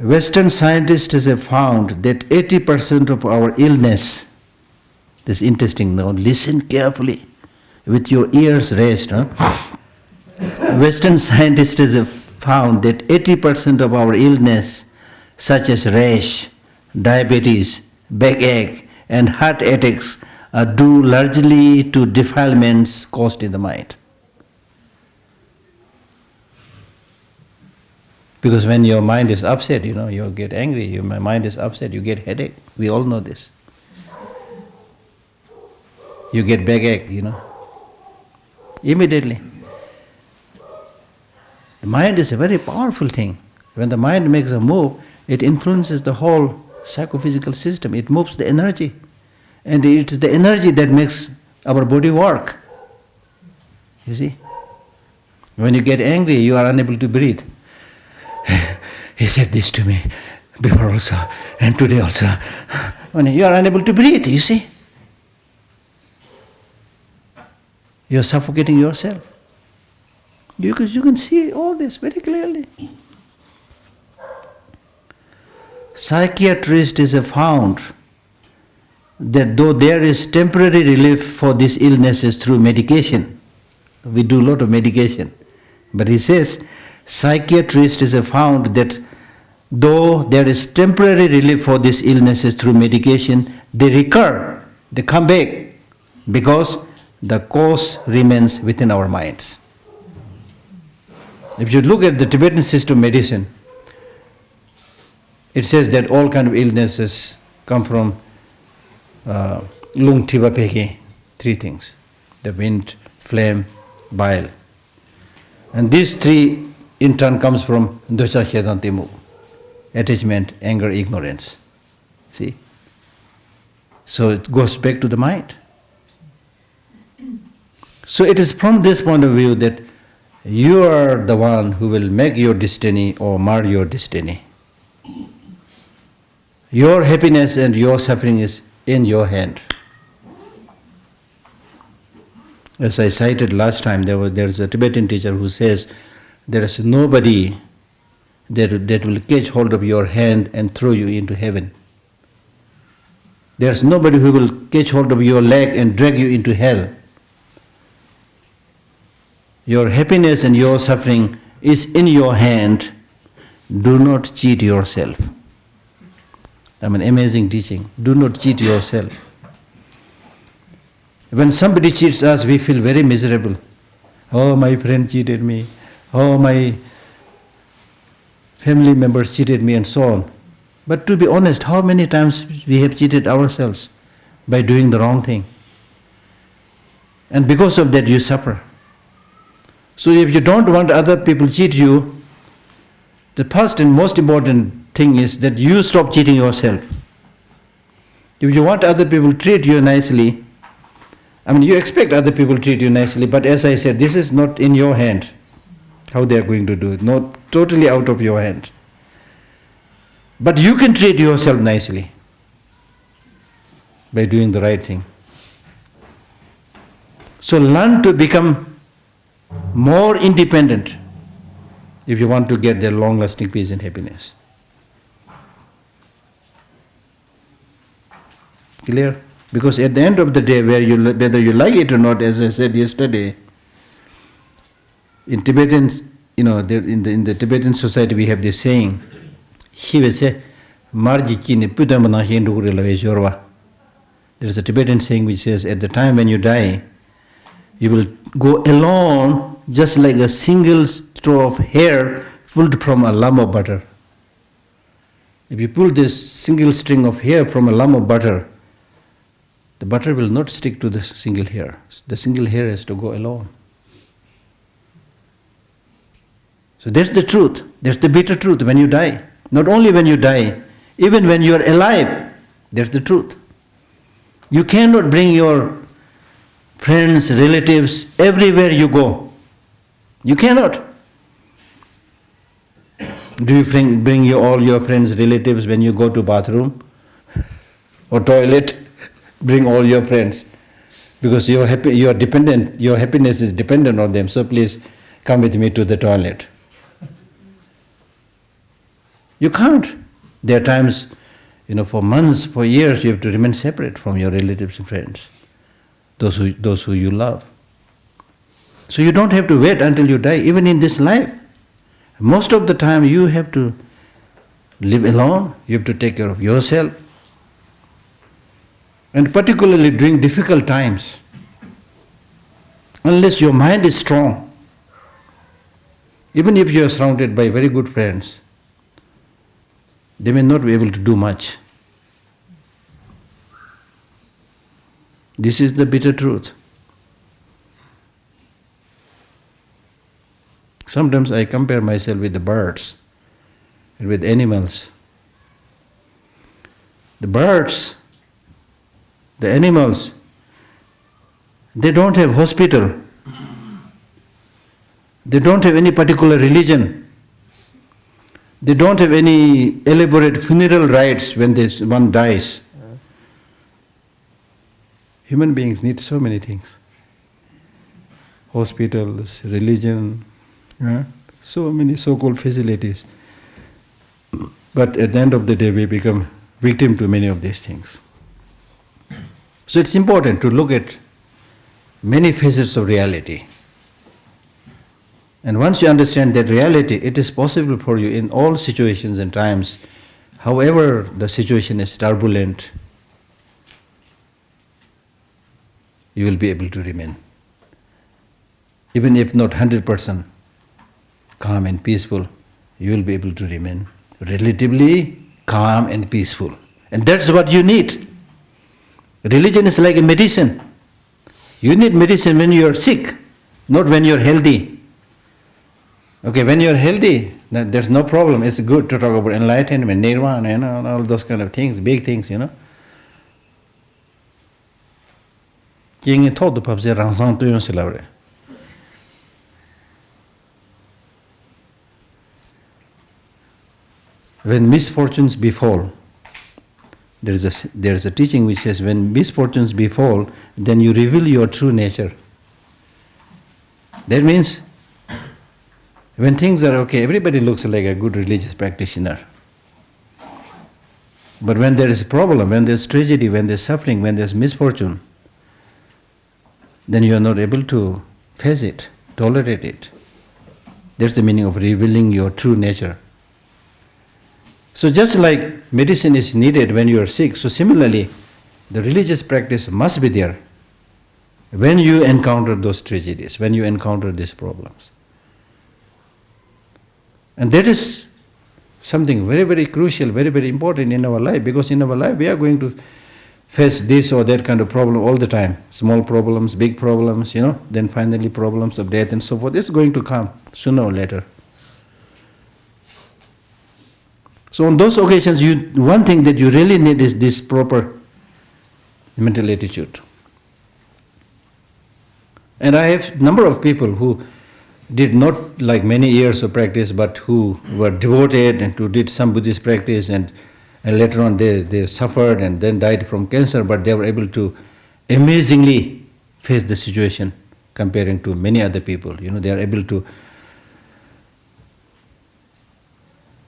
Western scientists have found that 80% of our illness, this is interesting now, listen carefully with your ears raised. Western scientists have found that 80% of our illness, such as rash, diabetes, backache, and heart attacks, are due largely to defilements caused in the mind. Because when your mind is upset, you get angry. Your mind is upset, you get headache. We all know this. You get backache, immediately. The mind is a very powerful thing. When the mind makes a move, it influences the whole psychophysical system. It moves the energy. And it's the energy that makes our body work. You see? When you get angry, you are unable to breathe. He said this to me before also, and today also. When you are unable to breathe, you see? You are suffocating yourself. You can see all this very clearly. Psychiatrists have found that though there is temporary relief for these illnesses through medication, we do a lot of medication, but he says, psychiatrists have found that though there is temporary relief for these illnesses through medication, they recur, they come back, because the cause remains within our minds. If you look at the Tibetan system of medicine, it says that all kind of illnesses come from lung tiba peke, three things: the wind, flame, bile. And these three in turn comes from dosha chedantimu, attachment, anger, ignorance. See? So it goes back to the mind. So it is from this point of view that you are the one who will make your destiny or mar your destiny. Your happiness and your suffering is in your hand. As I cited last time, there's a Tibetan teacher who says, there is nobody that will catch hold of your hand and throw you into heaven. There's nobody who will catch hold of your leg and drag you into hell. Your happiness and your suffering is in your hand. Do not cheat yourself. Amazing teaching. Do not cheat yourself. When somebody cheats us, we feel very miserable. Oh, my friend cheated me. Oh, my family members cheated me, and so on. But to be honest, how many times we have cheated ourselves by doing the wrong thing? And because of that, you suffer. So if you don't want other people to cheat you, the first and most important thing is that you stop cheating yourself. If you want other people to treat you nicely, you expect other people to treat you nicely, but as I said, this is not in your hand, how they are going to do it, not totally out of your hand. But you can treat yourself nicely by doing the right thing. So learn to become more independent if you want to get their long-lasting peace and happiness. Clear? Because at the end of the day, whether you like it or not, as I said yesterday, in Tibetans, in the Tibetan society, we have this saying. There is a Tibetan saying which says, at the time when you die, you will go alone just like a single straw of hair pulled from a lump of butter. If you pull this single string of hair from a lump of butter, the butter will not stick to the single hair. The single hair has to go alone. So that's the truth. That's the bitter truth when you die. Not only when you die, even when you are alive, that's the truth. You cannot bring your friends, relatives, everywhere you go. You cannot. Do you bring all your friends, relatives when you go to bathroom or toilet? Bring all your friends, because you are dependent. Your happiness is dependent on them. So please come with me to the toilet. You can't. There are times, for months, for years, you have to remain separate from your relatives and friends, those who you love. So you don't have to wait until you die, even in this life. Most of the time you have to live alone, you have to take care of yourself. And particularly during difficult times, unless your mind is strong, even if you are surrounded by very good friends, they may not be able to do much. This is the bitter truth. Sometimes I compare myself with the birds and with animals. The birds, the animals, they don't have hospital. They don't have any particular religion. They don't have any elaborate funeral rites when one dies. Human beings need so many things. Hospitals, religion, so many so-called facilities. But at the end of the day, we become victim to many of these things. So it's important to look at many facets of reality. And once you understand that reality, it is possible for you in all situations and times, however the situation is turbulent, you will be able to remain. Even if not 100% calm and peaceful, you will be able to remain relatively calm and peaceful. And that's what you need. Religion is like a medicine. You need medicine when you are sick, not when you are healthy. Okay, when you are healthy, there's no problem. It's good to talk about enlightenment, nirvana, and all those kind of things, big things, When misfortunes befall, there is a teaching which says when misfortunes befall, then you reveal your true nature. That means when things are okay, everybody looks like a good religious practitioner. But when there is a problem, when there is tragedy, when there is suffering, when there is misfortune, then you are not able to face it, tolerate it. That's the meaning of revealing your true nature. So just like medicine is needed when you are sick, so similarly, the religious practice must be there when you encounter those tragedies, when you encounter these problems. And that is something very, very crucial, very, very important in our life, because in our life we are going to face this or that kind of problem all the time. Small problems, big problems, then finally problems of death and so forth. It's going to come sooner or later. So on those occasions, one thing that you really need is this proper mental attitude. And I have a number of people who did not like many years of practice, but who were devoted and who did some Buddhist practice, and later on they suffered and then died from cancer, but they were able to amazingly face the situation comparing to many other people. They are able to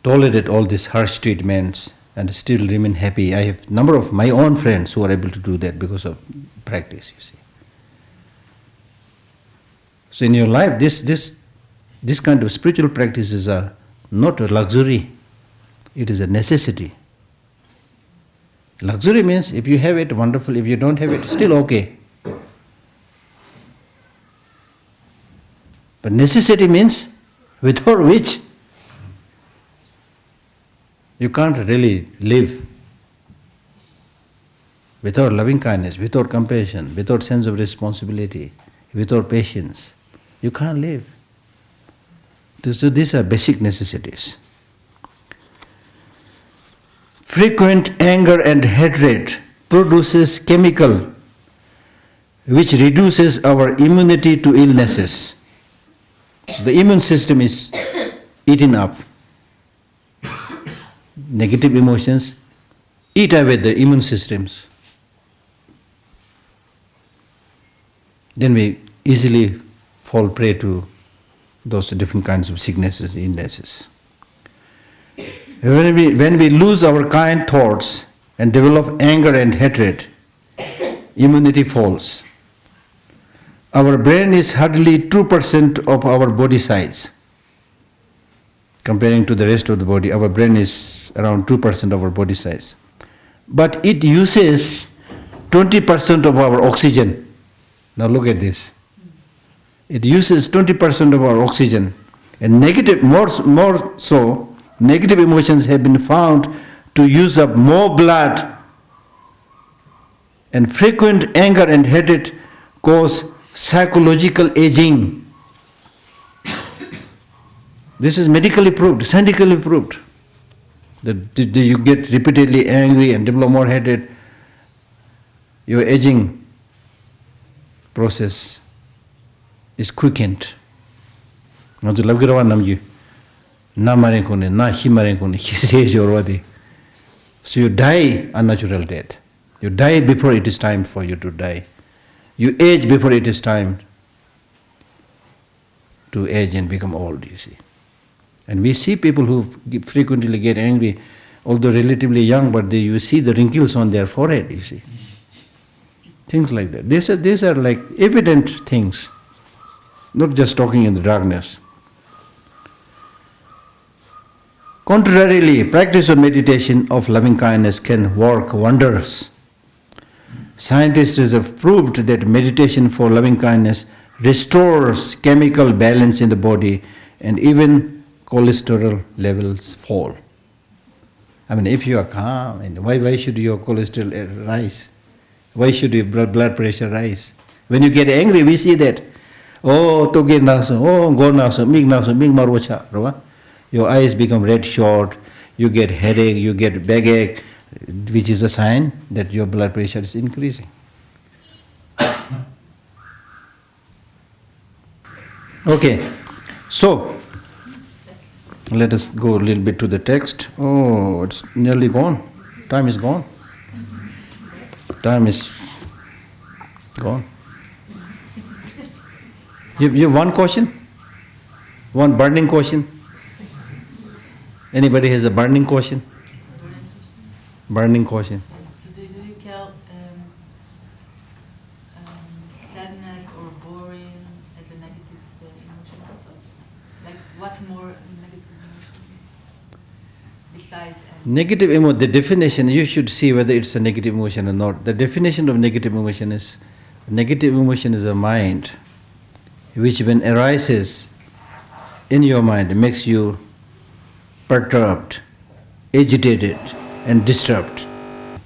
tolerate all these harsh treatments and still remain happy. I have a number of my own friends who are able to do that because of practice, you see. So in your life, this kind of spiritual practices are not a luxury, it is a necessity. Luxury means if you have it, wonderful. If you don't have it, still okay. But necessity means without which you can't really live. without loving kindness, without compassion, without sense of responsibility, without patience, you can't live. So these are basic necessities. Frequent anger and hatred produces chemical which reduces our immunity to illnesses. So the immune system is eaten up. Negative emotions eat away the immune systems. Then we easily fall prey to those different kinds of sicknesses, illnesses. When we lose our kind thoughts and develop anger and hatred, immunity falls. Our brain is hardly 2% of our body size. Comparing to the rest of the body, our brain is around 2% of our body size. But it uses 20% of our oxygen. Now look at this. It uses 20% of our oxygen. And more so, negative emotions have been found to use up more blood. And frequent anger and hatred cause psychological aging. This is medically proved, scientifically proved. That you get repeatedly angry and develop more hatred, your aging process is quickened. So you die unnatural death. You die before it is time for you to die. You age before it is time to age and become old, you see. And we see people who frequently get angry, although relatively young, but you see the wrinkles on their forehead, you see. Things like that. These are like evident things, not just talking in the darkness. Contrarily, practice of meditation of loving kindness can work wonders. Scientists have proved that meditation for loving kindness restores chemical balance in the body and even cholesterol levels fall. I mean, if you are calm, and why should your cholesterol rise? Why should your blood pressure rise? When you get angry, we see that. Oh, toge naso, oh, go naso, mig marocha. Your eyes become red short, you get headache, you get backache, which is a sign that your blood pressure is increasing. Okay, so let us go a little bit to the text. Oh, it's nearly gone. Time is gone. Time is gone. You have one question? One burning question? Anybody has a burning question? Burning question. Do you count sadness or boring as a negative emotion also? Like what more negative emotion besides? Negative emotion, the definition, you should see whether it's a negative emotion or not. The definition of negative emotion is a mind which when arises in your mind makes you perturbed, agitated and disturbed. It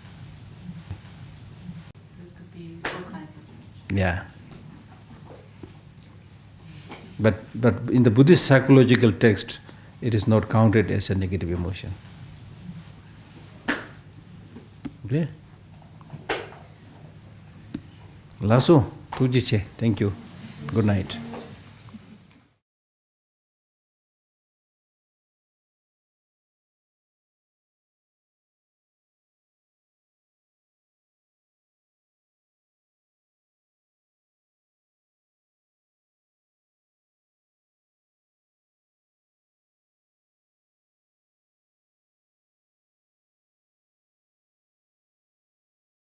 could be all kinds of emotions. Yeah. But in the Buddhist psychological text, it is not counted as a negative emotion. Okay? Lasso, Tujiche, thank you. Good night.